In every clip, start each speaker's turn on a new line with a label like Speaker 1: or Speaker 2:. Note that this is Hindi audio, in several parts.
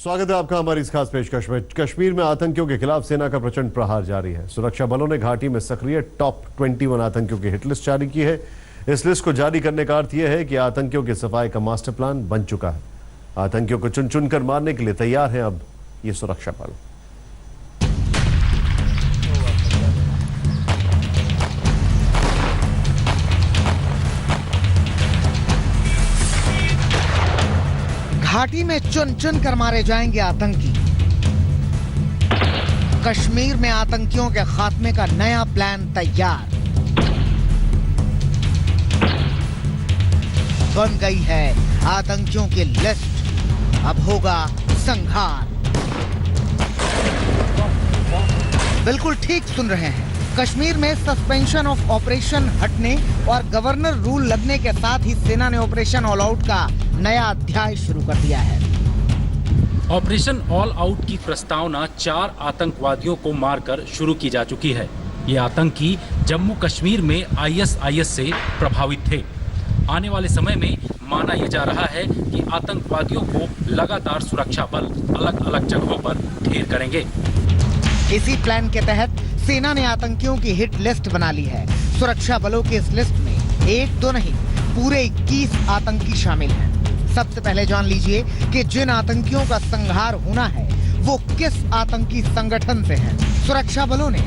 Speaker 1: स्वागत है आपका हमारी इस खास पेशकश में। कश्मीर में आतंकियों के खिलाफ सेना का प्रचंड प्रहार जारी है। सुरक्षा बलों ने घाटी में सक्रिय टॉप 21 आतंकियों की हिट लिस्ट जारी की है। इस लिस्ट को जारी करने का अर्थ यह है कि आतंकियों की सफाई का मास्टर प्लान बन चुका है। आतंकियों को चुन चुन कर मारने के लिए तैयार हैं अब ये सुरक्षा बल।
Speaker 2: घाटी में चुन चुन कर मारे जाएंगे आतंकी। कश्मीर में आतंकियों के खात्मे का नया प्लान तैयार। बन गई है आतंकियों की लिस्ट, अब होगा संहार। बिल्कुल ठीक सुन रहे हैं, कश्मीर में सस्पेंशन ऑफ ऑपरेशन हटने और गवर्नर रूल लगने के साथ ही सेना ने ऑपरेशन ऑल आउट का नया अध्याय शुरू कर दिया है।
Speaker 3: ऑपरेशन ऑल आउट की प्रस्तावना 4 आतंकवादियों को मारकर शुरू की जा चुकी है। ये आतंकी जम्मू कश्मीर में आईएसआईएस से प्रभावित थे। आने वाले समय में माना यह जा रहा है कि आतंकवादियों को लगातार सुरक्षा बल अलग अलग जगहों पर ढेर करेंगे।
Speaker 2: इसी प्लान के तहत सेना ने आतंकियों की हिट लिस्ट बना ली है। सुरक्षा बलों की इस लिस्ट में एक दो नहीं, पूरे 21 आतंकी शामिल हैं। सबसे पहले जान लीजिए कि जिन आतंकियों का संहार होना है वो किस आतंकी संगठन से हैं। सुरक्षा बलों ने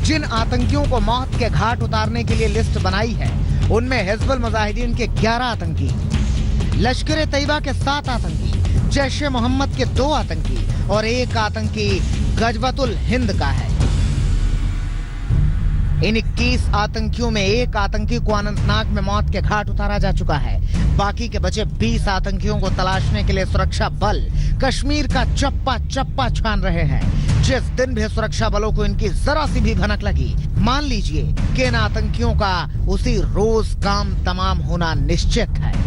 Speaker 2: जिन आतंकियों को मौत के घाट उतारने के लिए लिस्ट बनाई है उनमें हिजबुल मुजाहिदीन के 11 आतंकी, लश्कर तैयबा के 7 आतंकी, जैश ए मोहम्मद के 2 आतंकी और 1 आतंकी गजवतुल हिंद का है। इन 21 आतंकियों में 1 आतंकी को अनंतनाग में मौत के घाट उतारा जा चुका है। बाकी के बचे 20 आतंकियों को तलाशने के लिए सुरक्षा बल कश्मीर का चप्पा चप्पा छान रहे हैं। जिस दिन भी सुरक्षा बलों को इनकी जरा सी भी भनक लगी, मान लीजिए कि इन आतंकियों का उसी रोज काम तमाम होना निश्चित है।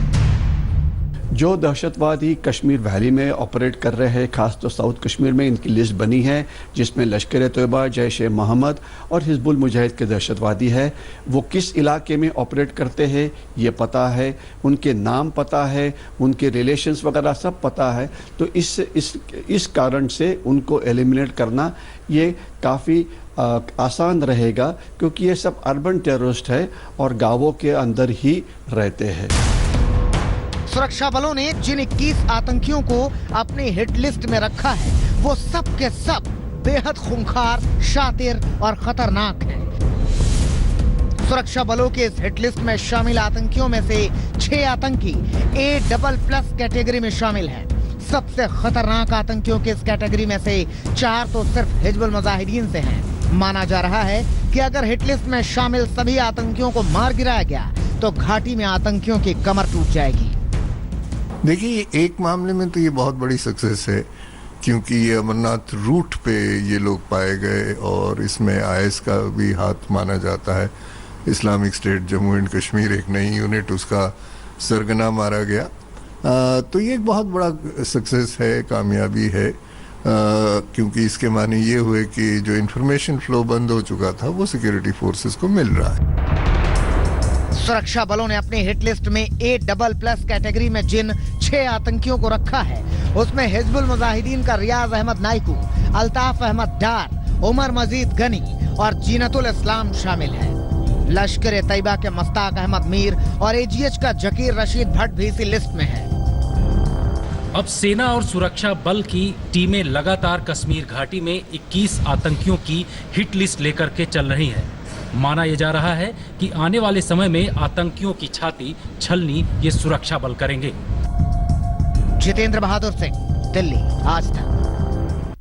Speaker 4: जो दहशतवादी कश्मीर वैली में ऑपरेट कर रहे हैं, खास तो साउथ कश्मीर में इनकी लिस्ट बनी है जिसमें लश्कर तैयबा, जैश ए मोहम्मद और हिजबुल मुजाहिद के दहशतवादी है। वो किस इलाके में ऑपरेट करते हैं ये पता है, उनके नाम पता है, उनके रिलेशंस वगैरह सब पता है। तो इस कारण से उनको एलिमिनेट करना ये काफ़ी आसान रहेगा, क्योंकि ये सब अर्बन टेररिस्ट है और गाँवों के अंदर ही रहते हैं।
Speaker 2: सुरक्षा बलों ने जिन 21 आतंकियों को अपनी हिट लिस्ट में रखा है वो सब के सब बेहद खूंखार, शातिर और खतरनाक हैं। सुरक्षा बलों के इस हिट लिस्ट में शामिल आतंकियों में से 6 आतंकी A++ कैटेगरी में शामिल हैं। सबसे खतरनाक आतंकियों के इस कैटेगरी में से 4 तो सिर्फ हिजबुल मुजाहिदीन से हैं। माना जा रहा है कि अगर हिट लिस्ट में शामिल सभी आतंकियों को मार गिराया गया तो घाटी में आतंकियों की कमर टूट जाएगी।
Speaker 5: देखिए, एक मामले में तो ये बहुत बड़ी सक्सेस है, क्योंकि ये अमरनाथ रूट पे ये लोग पाए गए और इसमें आईएस का भी हाथ माना जाता है। Islamic state Jammu and Kashmir एक नई यूनिट, उसका सरगना मारा गया। तो ये एक बहुत बड़ा सक्सेस है, कामयाबी है, क्योंकि इसके माने ये हुए कि जो इंफॉर्मेशन फ्लो बंद हो चुका था वो सिक्योरिटी फोर्सेस को मिल रहा है।
Speaker 2: सुरक्षा बलों ने अपनी हिट लिस्ट में A++ कैटेगरी में जिन 6 आतंकियों को रखा है उसमें हिजबुल मुजाहिदीन का रियाज अहमद नाइकू, अल्ताफ अहमद डार, उमर मजीद गनी और जीनतुल इस्लाम शामिल है। लश्कर तैयबा के मुश्ताक अहमद मीर और AGH का जकीर रशीद भट्ट भी इसी लिस्ट में है।
Speaker 3: अब सेना और सुरक्षा बल की टीमें लगातार कश्मीर घाटी में 21 आतंकियों की हिट लिस्ट लेकर के चल रही हैं। माना यह जा रहा है कि आने वाले समय में आतंकियों की छाती छलनी ये सुरक्षा बल करेंगे।
Speaker 2: जितेंद्र बहादुर सिंह, दिल्ली, आज तक।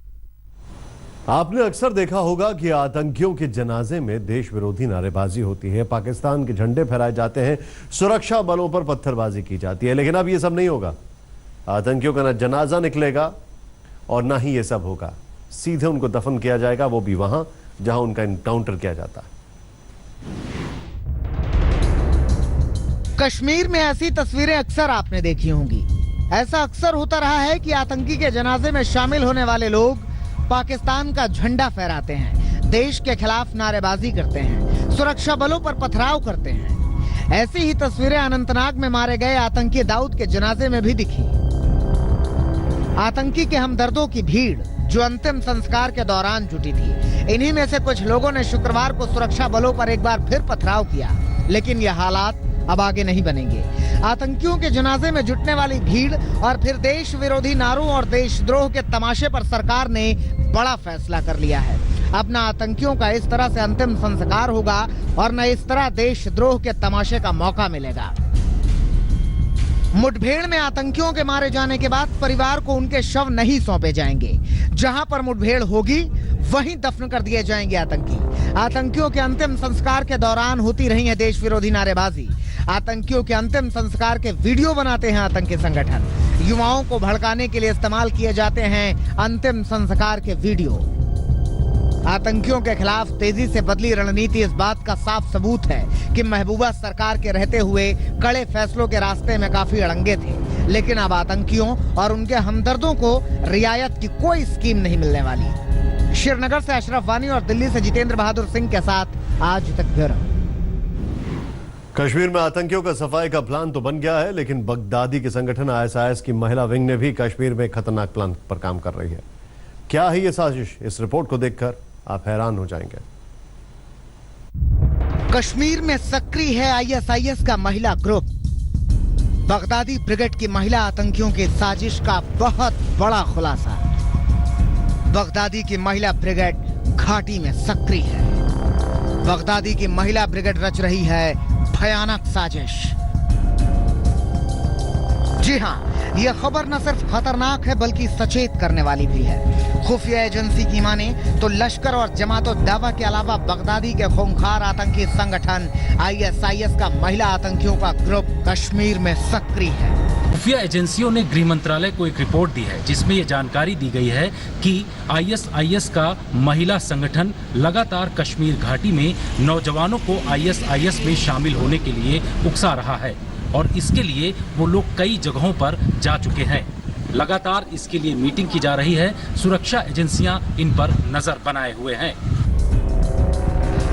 Speaker 1: आपने अक्सर देखा होगा कि आतंकियों के जनाजे में देश विरोधी नारेबाजी होती है, पाकिस्तान के झंडे फहराए जाते हैं, सुरक्षा बलों पर पत्थरबाजी की जाती है। लेकिन अब ये सब नहीं होगा। आतंकियों का ना जनाजा निकलेगा और ना ही ये सब होगा। सीधे उनको दफन किया जाएगा, वो भी वहां जहां उनका इनकाउंटर किया जाता है।
Speaker 2: कश्मीर में ऐसी तस्वीरें अक्सर आपने देखी होंगी। ऐसा अक्सर होता रहा है कि आतंकी के जनाजे में शामिल होने वाले लोग पाकिस्तान का झंडा फहराते हैं, देश के खिलाफ नारेबाजी करते हैं, सुरक्षा बलों पर पथराव करते हैं। ऐसी ही तस्वीरें अनंतनाग में मारे गए आतंकी दाऊद के जनाजे में भी दिखी। आतंकी के हमदर्दों की भीड़ जो अंतिम संस्कार के दौरान जुटी थी। इन्हीं में से कुछ लोगों ने शुक्रवार को सुरक्षा बलों पर एक बार फिर पथराव किया, लेकिन यह हालात अब आगे नहीं बनेंगे। आतंकियों के जनाजे में जुटने वाली भीड़ और फिर देश विरोधी नारों और देशद्रोह के तमाशे पर सरकार ने बड़ा फैसला कर लिया है। अब न आतंकियों का इस तरह से अंतिम संस्कार होगा और न इस तरह देशद्रोह के तमाशे का मौका मिलेगा। मुठभेड़ में आतंकियों के मारे जाने के बाद परिवार को उनके शव नहीं सौंपे जाएंगे। जहां पर मुठभेड़ होगी वहीं दफन कर दिए जाएंगे आतंकी। आतंकियों के अंतिम संस्कार के दौरान होती रही है देश विरोधी नारेबाजी। आतंकियों के अंतिम संस्कार के वीडियो बनाते हैं आतंकी संगठन। युवाओं को भड़काने के लिए इस्तेमाल किए जाते हैं अंतिम संस्कार के वीडियो। आतंकियों के खिलाफ तेजी से बदली रणनीति इस बात का साफ सबूत है कि महबूबा सरकार के रहते हुए कड़े फैसलों के रास्ते में काफी अड़ंगे थे, लेकिन अब आतंकियों और उनके हमदर्दों को रियायत की कोई स्कीम नहीं मिलने वाली। श्रीनगर से अशरफ वानी और दिल्ली से जितेंद्र बहादुर सिंह के साथ आज तक ब्यूरो।
Speaker 1: कश्मीर में आतंकियों का सफाई का प्लान तो बन गया है, लेकिन बगदादी के संगठन ISIS की महिला विंग ने भी कश्मीर में खतरनाक प्लान पर काम कर रही है। क्या है ये साजिश? इस रिपोर्ट को देखकर आप हैरान हो जाएंगे।
Speaker 2: कश्मीर में सक्रिय है ISIS का महिला ग्रुप। बगदादी ब्रिगेड की महिला आतंकियों की साजिश का बहुत बड़ा खुलासा। बगदादी की महिला ब्रिगेड घाटी में सक्रिय है। बगदादी की महिला ब्रिगेड रच रही है भयानक साजिश। जी हां, यह खबर न सिर्फ खतरनाक है बल्कि सचेत करने वाली भी है। खुफिया एजेंसी की माने तो लश्कर और जमात-उद-दावा के अलावा बगदादी के खूंखार आतंकी संगठन ISIS का महिला आतंकियों का ग्रुप कश्मीर में सक्रिय है।
Speaker 3: खुफिया एजेंसियों ने गृह मंत्रालय को एक रिपोर्ट दी है जिसमें यह जानकारी दी गई है कि ISIS का महिला संगठन लगातार कश्मीर घाटी में नौजवानों को ISIS में शामिल होने के लिए उकसा रहा है और इसके लिए वो लोग कई जगहों पर जा चुके हैं। लगातार इसके लिए मीटिंग की जा रही है। सुरक्षा एजेंसियां इन पर नजर बनाए हुए हैं।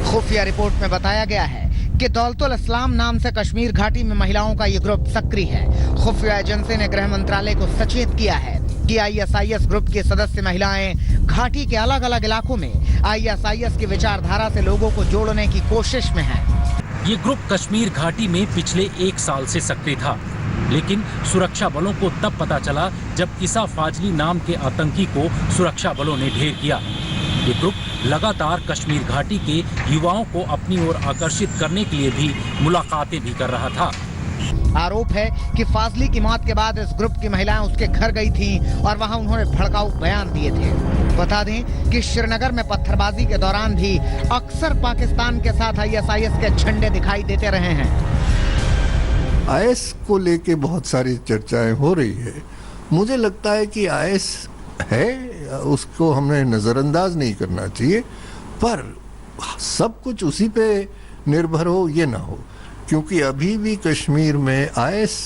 Speaker 2: खुफिया रिपोर्ट में बताया गया है कि दौलतुल इस्लाम नाम से कश्मीर घाटी में महिलाओं का ये ग्रुप सक्रिय है। खुफिया एजेंसी ने गृह मंत्रालय को सचेत किया है कि ISIS ग्रुप की सदस्य महिलाएं घाटी के अलग अलग इलाकों में ISIS की विचारधारा से लोगों को जोड़ने की कोशिश में है।
Speaker 3: ये ग्रुप कश्मीर घाटी में पिछले 1 साल से सक्रिय था, लेकिन सुरक्षा बलों को तब पता चला जब ईसा फाजली नाम के आतंकी को सुरक्षा बलों ने ढेर किया। ये ग्रुप लगातार कश्मीर घाटी के युवाओं को अपनी ओर आकर्षित करने के लिए भी मुलाकातें भी कर रहा था।
Speaker 2: आरोप है कि फाजली की मौत के बाद इस ग्रुप की महिलाएं उसके घर गई थीं और वहां उन्होंने भड़काऊ बयान दिए थे। बता दें कि श्रीनगर में पत्थरबाजी के दौरान भी अक्सर पाकिस्तान के साथ ISIS के झंडे दिखाई देते रहे हैं।
Speaker 5: IS को लेके बहुत सारी चर्चाएं हो रही है। मुझे लगता है कि IS है, उसको हमें नजरअंदाज नहीं करना चाहिए, पर सब कुछ उसी पे निर्भर हो ये ना हो, क्योंकि अभी भी कश्मीर में IS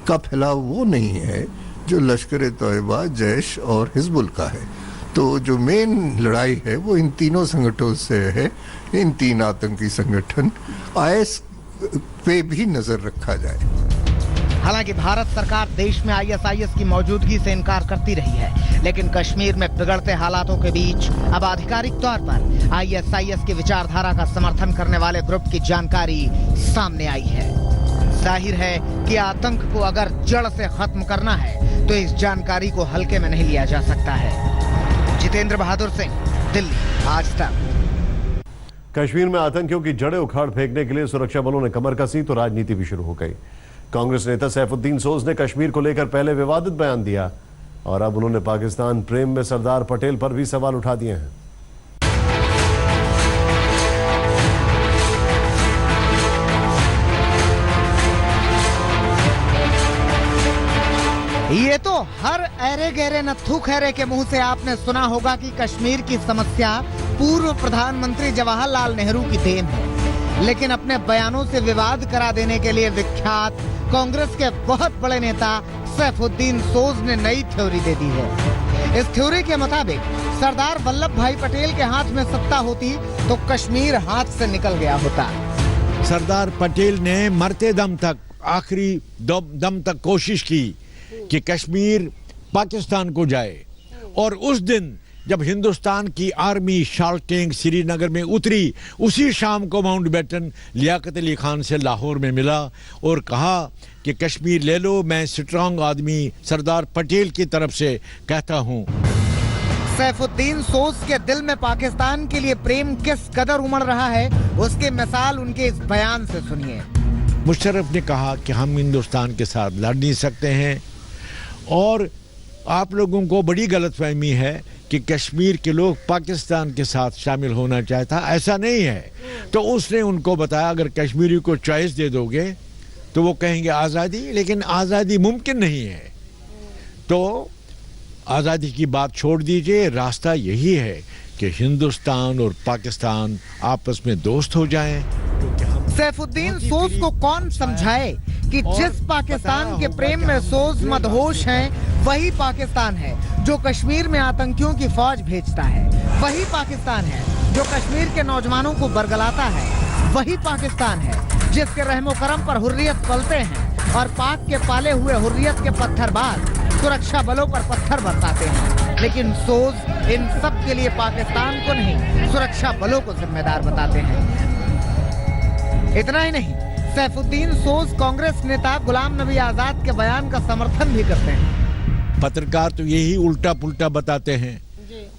Speaker 5: का फैलाव वो नहीं है जो लश्कर तैयबा, जैश और हिजबुल का है। तो जो मेन लड़ाई है वो इन तीनों संगठनों से है। इन 3 आतंकी संगठन IS पे भी नजर रखा जाए।
Speaker 2: हालांकि भारत सरकार देश में ISIS की मौजूदगी से इनकार करती रही है, लेकिन कश्मीर में बिगड़ते हालातों के बीच अब आधिकारिक तौर पर ISIS की विचारधारा का समर्थन करने वाले ग्रुप की जानकारी सामने आई है। जाहिर है कि आतंक को अगर जड़ से खत्म करना है तो इस जानकारी को हल्के में नहीं लिया जा सकता है। जितेंद्र बहादुर सिंह, दिल्ली, आज तक।
Speaker 1: कश्मीर में आतंकियों की जड़ें उखाड़ फेंकने के लिए सुरक्षा बलों ने कमर कसी तो राजनीति भी शुरू हो गई। कांग्रेस नेता सैफुद्दीन सोज ने कश्मीर को लेकर पहले विवादित बयान दिया और अब उन्होंने पाकिस्तान प्रेम में सरदार पटेल पर भी सवाल उठा दिए हैं।
Speaker 2: ये तो हर ऐरे गहरे नत्थू खैरे के मुंह से आपने सुना होगा कि कश्मीर की समस्या पूर्व प्रधानमंत्री जवाहरलाल नेहरू की देन है, लेकिन अपने बयानों से विवाद करा देने के लिए विख्यात कांग्रेस के बहुत बड़े नेता सैफुद्दीन सोज ने नई थ्योरी दे दी है। इस थ्योरी के मुताबिक सरदार वल्लभ भाई पटेल के हाथ में सत्ता होती तो कश्मीर हाथ से निकल गया होता।
Speaker 6: सरदार पटेल ने मरते दम तक, आखिरी दम तक कोशिश की कि कश्मीर पाकिस्तान को जाए। और उस दिन जब हिंदुस्तान की आर्मी शार्क टैंक श्रीनगर में उतरी, उसी शाम को माउंटबेटन लियाकत अली खान से लाहौर में मिला और कहा कि कश्मीर ले लो, मैं स्ट्रांग आदमी सरदार पटेल की तरफ से कहता हूं।
Speaker 2: सैफुद्दीन सोज के दिल में पाकिस्तान के लिए प्रेम किस कदर उमड़ रहा है, उसकी मिसाल उनके इस बयान से सुनिए।
Speaker 6: मुशर्रफ ने कहा कि हम हिंदुस्तान के साथ लड़ नहीं सकते हैं और आप लोगों को बड़ी गलतफहमी है कि कश्मीर के लोग पाकिस्तान के साथ शामिल होना चाहता, ऐसा नहीं है। तो उसने उनको बताया अगर कश्मीरी को चॉइस दे दोगे तो वो कहेंगे आज़ादी, लेकिन आज़ादी मुमकिन नहीं है। तो आज़ादी की बात छोड़ दीजिए, रास्ता यही है कि हिंदुस्तान और पाकिस्तान आपस में दोस्त हो जाएं।
Speaker 2: सैफुद्दीन सोज को कौन समझाए कि जिस पाकिस्तान के प्रेम में सोज मदहोश हैं, वही पाकिस्तान है जो कश्मीर में आतंकियों की फौज भेजता है। वही पाकिस्तान है जो कश्मीर के नौजवानों को बरगलाता है। वही पाकिस्तान है जिसके रहमो करम पर हुर्रियत पलते हैं और पाक के पाले हुए हुर्रियत के पत्थरबाज सुरक्षा बलों पर पत्थर बरसाते हैं। लेकिन सोज इन सब के लिए पाकिस्तान को नहीं, सुरक्षा बलों को जिम्मेदार बताते हैं। इतना ही नहीं, सैफुद्दीन सोज कांग्रेस नेता गुलाम नबी आजाद के बयान का समर्थन भी करते हैं।
Speaker 6: पत्रकार तो यही उल्टा पुल्टा बताते हैं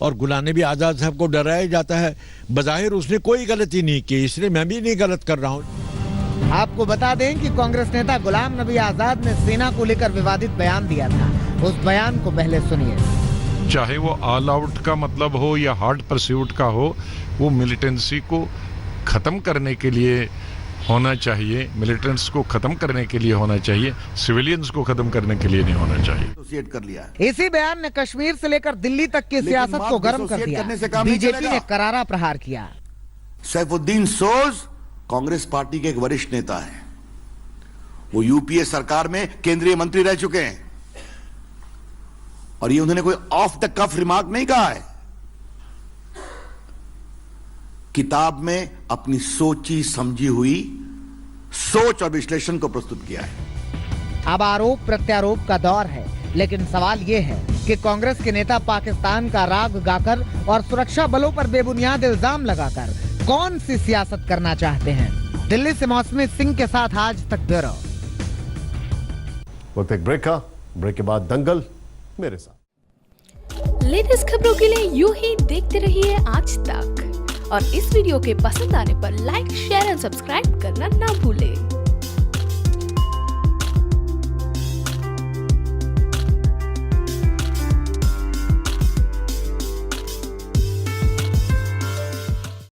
Speaker 6: और गुलाम नबी आजाद साहब को डराया जाता है। बज़ाहिर उसने कोई गलती नहीं की, इसलिए मैं भी नहीं गलत कर रहा हूँ।
Speaker 2: आपको बता दें कि कांग्रेस नेता गुलाम नबी आजाद ने सेना को लेकर विवादित बयान दिया था। उस बयान को पहले सुनिए।
Speaker 7: चाहे वो ऑल आउट का मतलब हो या हार्ड परस्यूट का हो, वो मिलिटेंसी को खत्म करने के लिए होना चाहिए, मिलिटेंट्स को खत्म करने के लिए होना चाहिए, सिविलियंस को खत्म करने के लिए नहीं होना चाहिए।
Speaker 8: कर लिया।
Speaker 2: इसी बयान ने कश्मीर से लेकर दिल्ली तक की सियासत को गर्म कर दिया। बीजेपी ने करारा प्रहार किया।
Speaker 8: सैफुद्दीन सोज कांग्रेस पार्टी के एक वरिष्ठ नेता है। वो यूपीए सरकार में केंद्रीय मंत्री रह चुके हैं और ये उन्होंने कोई ऑफ द कफ रिमार्क नहीं कहा है। किताब में अपनी सोची समझी हुई सोच और विश्लेषण को प्रस्तुत किया है।
Speaker 2: अब आरोप प्रत्यारोप का दौर है, लेकिन सवाल ये है कि कांग्रेस के नेता पाकिस्तान का राग गाकर और सुरक्षा बलों पर बेबुनियाद इल्जाम लगाकर कौन सी सियासत करना चाहते हैं। दिल्ली से मौसमी सिंह के साथ आज तक ब्यूरो।
Speaker 1: वक्त एक ब्रेक का, ब्रेक के बाद दंगल मेरे साथ।
Speaker 9: लेटेस्ट खबरों के लिए यूं ही देखते रहिए आज तक और इस वीडियो के पसंद आने पर लाइक, शेयर एंड सब्सक्राइब करना ना भूलें।